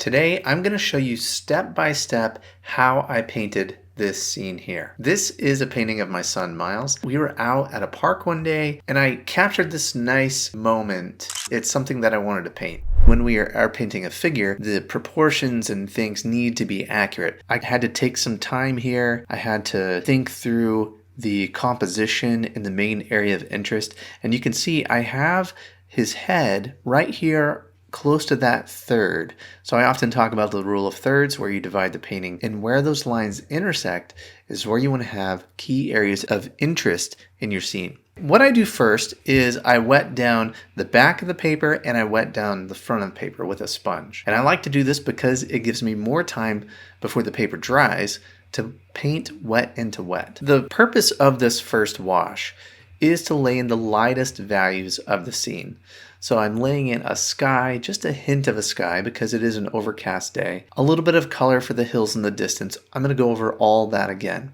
Today, I'm going to show you step by step how I painted this scene here. This is a painting of my son, Miles. We were out at a park one day and I captured this nice moment. It's something that I wanted to paint. When we are painting a figure, the proportions and things need to be accurate. I had to take some time here. I had to think through the composition in the main area of interest. And you can see I have his head right here close to that third. So I often talk about the rule of thirds where you divide the painting, and where those lines intersect is where you want to have key areas of interest in your scene. What I do first is I wet down the back of the paper and I wet down the front of the paper with a sponge. And I like to do this because it gives me more time before the paper dries to paint wet into wet. The purpose of this first wash is to lay in the lightest values of the scene. So I'm laying in a sky, just a hint of a sky because it is an overcast day. A little bit of color for the hills in the distance. I'm going to go over all that again.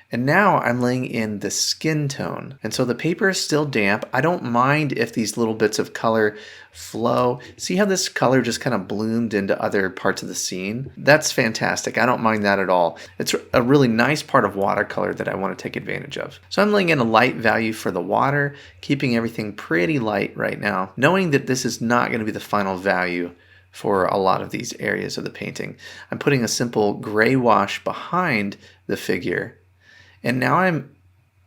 And now I'm laying in the skin tone. And so the paper is still damp. I don't mind if these little bits of color flow. See how this color just kind of bloomed into other parts of the scene? That's fantastic. I don't mind that at all. It's a really nice part of watercolor that I want to take advantage of. So I'm laying in a light value for the water, keeping everything pretty light right now, knowing that this is not going to be the final value for a lot of these areas of the painting. I'm putting a simple gray wash behind the figure. And now I'm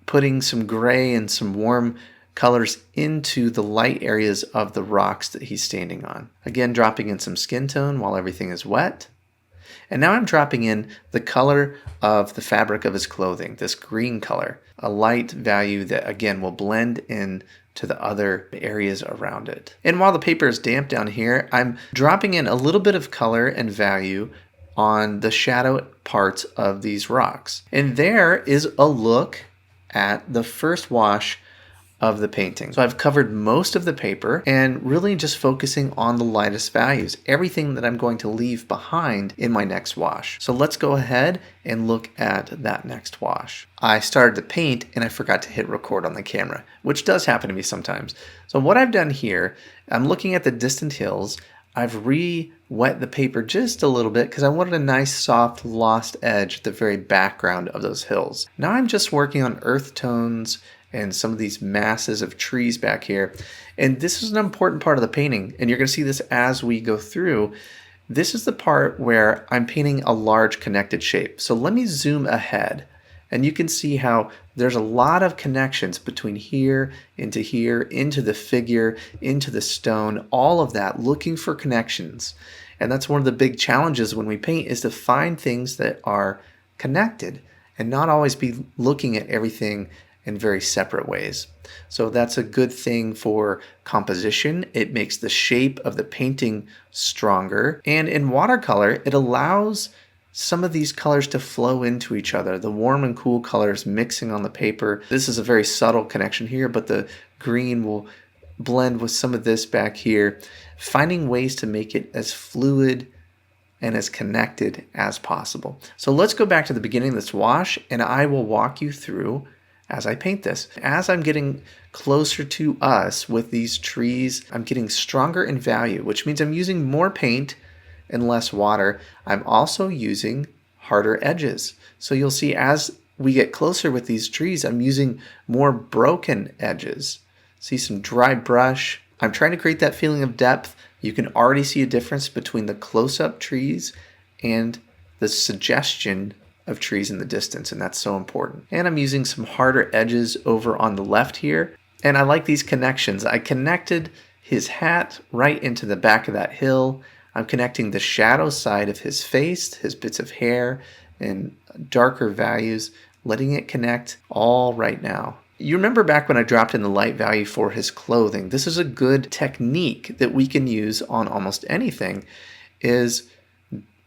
putting some gray and some warm colors into the light areas of the rocks that he's standing on. Again, dropping in some skin tone while everything is wet. And now I'm dropping in the color of the fabric of his clothing, this green color, a light value that again will blend in to the other areas around it. And while the paper is damp down here, I'm dropping in a little bit of color and value on the shadow parts of these rocks. And there is a look at the first wash of the painting. So I've covered most of the paper and really just focusing on the lightest values, everything that I'm going to leave behind in my next wash. So let's go ahead and look at that next wash. I started to paint and I forgot to hit record on the camera, which does happen to me sometimes. So what I've done here, I'm looking at the distant hills. I've re-wet the paper just a little bit because I wanted a nice soft lost edge at the very background of those hills. Now I'm just working on earth tones and some of these masses of trees back here. And this is an important part of the painting, and you're going to see this as we go through. This is the part where I'm painting a large connected shape. So let me zoom ahead. And you can see how there's a lot of connections between here, into the figure, into the stone, all of that, looking for connections. And that's one of the big challenges when we paint, is to find things that are connected and not always be looking at everything in very separate ways. So that's a good thing for composition. It makes the shape of the painting stronger. And in watercolor, it allows some of these colors to flow into each other, the warm and cool colors mixing on the paper. This is a very subtle connection here, but the green will blend with some of this back here, finding ways to make it as fluid and as connected as possible. So let's go back to the beginning of this wash, and I will walk you through as I paint this. As I'm getting closer to us with these trees, I'm getting stronger in value, which means I'm using more paint and less water. I'm also using harder edges. So you'll see as we get closer with these trees, I'm using more broken edges. See some dry brush. I'm trying to create that feeling of depth. You can already see a difference between the close-up trees and the suggestion of trees in the distance, and that's so important. And I'm using some harder edges over on the left here. And I like these connections. I connected his hat right into the back of that hill. I'm connecting the shadow side of his face, his bits of hair, and darker values, letting it connect all right now. You remember back when I dropped in the light value for his clothing, this is a good technique that we can use on almost anything, is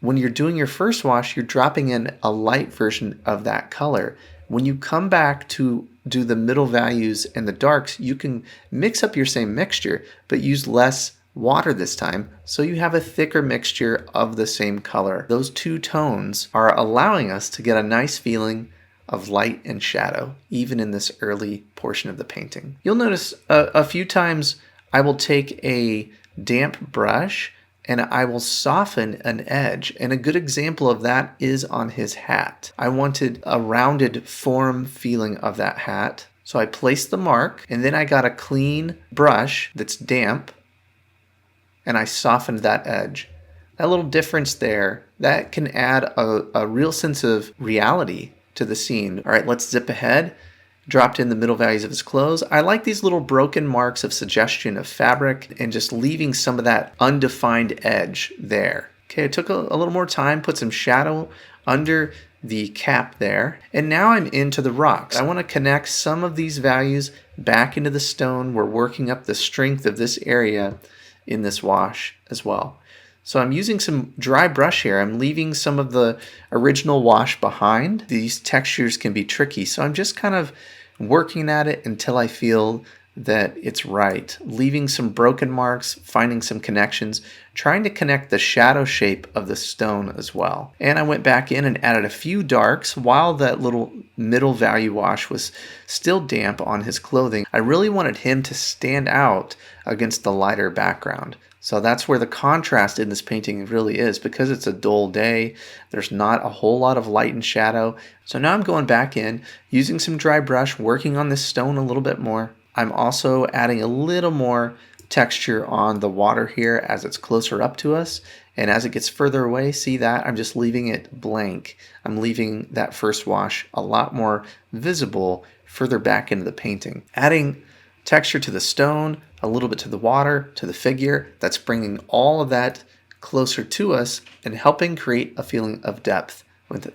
when you're doing your first wash, you're dropping in a light version of that color. When you come back to do the middle values and the darks, you can mix up your same mixture, but use less water this time, so you have a thicker mixture of the same color. Those two tones are allowing us to get a nice feeling of light and shadow, even in this early portion of the painting. You'll notice a few times I will take a damp brush and I will soften an edge. And a good example of that is on his hat. I wanted a rounded form feeling of that hat. So I placed the mark, and then I got a clean brush that's damp, and I softened that edge. That little difference there, that can add a real sense of reality to the scene. All right, let's zip ahead. Dropped in the middle values of his clothes. I like these little broken marks of suggestion of fabric and just leaving some of that undefined edge there. Okay, I took a little more time, put some shadow under the cap there, and now I'm into the rocks. I want to connect some of these values back into the stone. We're working up the strength of this area in this wash as well. So I'm using some dry brush here. I'm leaving some of the original wash behind. These textures can be tricky, so I'm just kind of working at it until I feel that it's right. Leaving some broken marks, finding some connections, trying to connect the shadow shape of the stone as well. And I went back in and added a few darks while that little middle value wash was still damp on his clothing. I really wanted him to stand out against the lighter background. So that's where the contrast in this painting really is. Because it's a dull day, there's not a whole lot of light and shadow. So now I'm going back in, using some dry brush, working on this stone a little bit more. I'm also adding a little more texture on the water here as it's closer up to us. And as it gets further away, see that? I'm just leaving it blank. I'm leaving that first wash a lot more visible further back into the painting. Adding texture to the stone, a little bit to the water, to the figure. That's bringing all of that closer to us and helping create a feeling of depth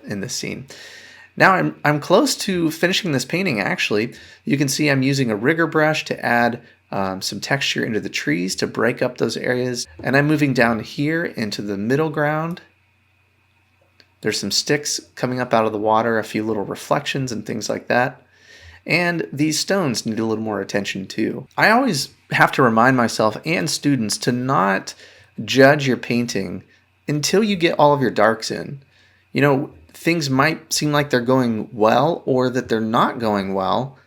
in this scene. Now I'm close to finishing this painting actually. You can see I'm using a rigger brush to add some texture into the trees to break up those areas. And I'm moving down here into the middle ground. There's some sticks coming up out of the water, a few little reflections and things like that. And these stones need a little more attention too. I always have to remind myself and students to not judge your painting until you get all of your darks in. You know, things might seem like they're going well or that they're not going well.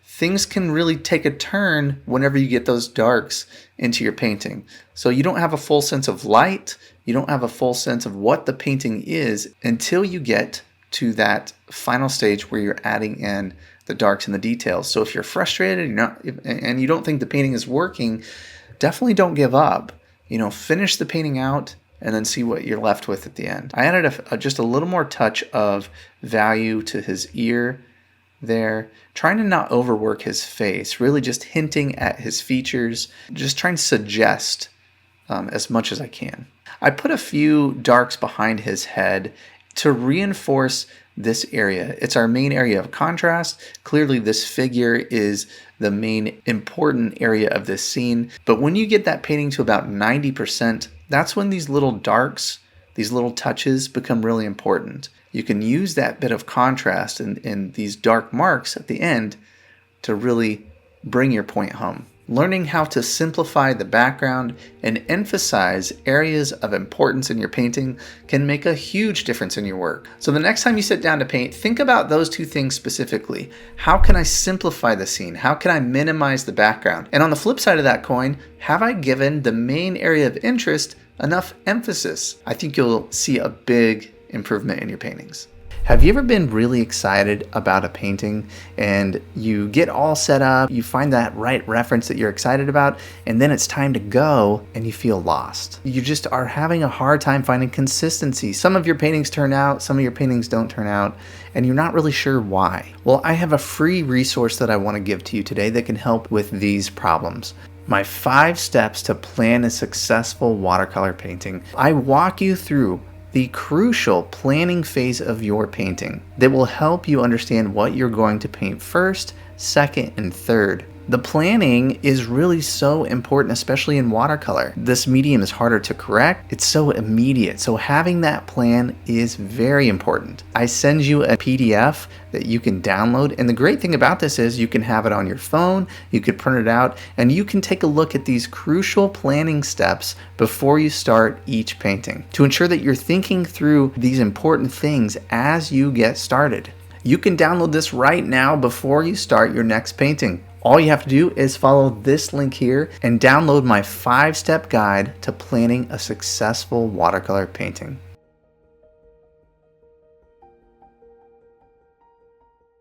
Things can really take a turn whenever you get those darks into your painting. So you don't have a full sense of light, you don't have a full sense of what the painting is until you get to that final stage where you're adding in the darks and the details. So if you're frustrated and you don't think the painting is working, definitely don't give up. You know, finish the painting out and then see what you're left with at the end. I added just a little more touch of value to his ear there, trying to not overwork his face, really just hinting at his features, just trying to suggest as much as I can. I put a few darks behind his head to reinforce this area. It's our main area of contrast. Clearly this figure is the main important area of this scene. But when you get that painting to about 90%, that's when these little darks, these little touches become really important. You can use that bit of contrast and these dark marks at the end to really bring your point home. Learning how to simplify the background and emphasize areas of importance in your painting can make a huge difference in your work. So the next time you sit down to paint, think about those two things specifically. How can I simplify the scene? How can I minimize the background? And on the flip side of that coin, have I given the main area of interest enough emphasis? I think you'll see a big improvement in your paintings. Have you ever been really excited about a painting and you get all set up, you find that right reference that you're excited about, and then it's time to go and you feel lost? You just are having a hard time finding consistency. Some of your paintings turn out, some of your paintings don't turn out, and you're not really sure why. Well, I have a free resource that I want to give to you today that can help with these problems. My 5 steps to plan a successful watercolor painting. I walk you through the crucial planning phase of your painting that will help you understand what you're going to paint first, second, and third. The planning is really so important, especially in watercolor. This medium is harder to correct. It's so immediate. So having that plan is very important. I send you a PDF that you can download. And the great thing about this is you can have it on your phone, you could print it out, and you can take a look at these crucial planning steps before you start each painting to ensure that you're thinking through these important things as you get started. You can download this right now before you start your next painting. All you have to do is follow this link here and download my 5-step guide to planning a successful watercolor painting.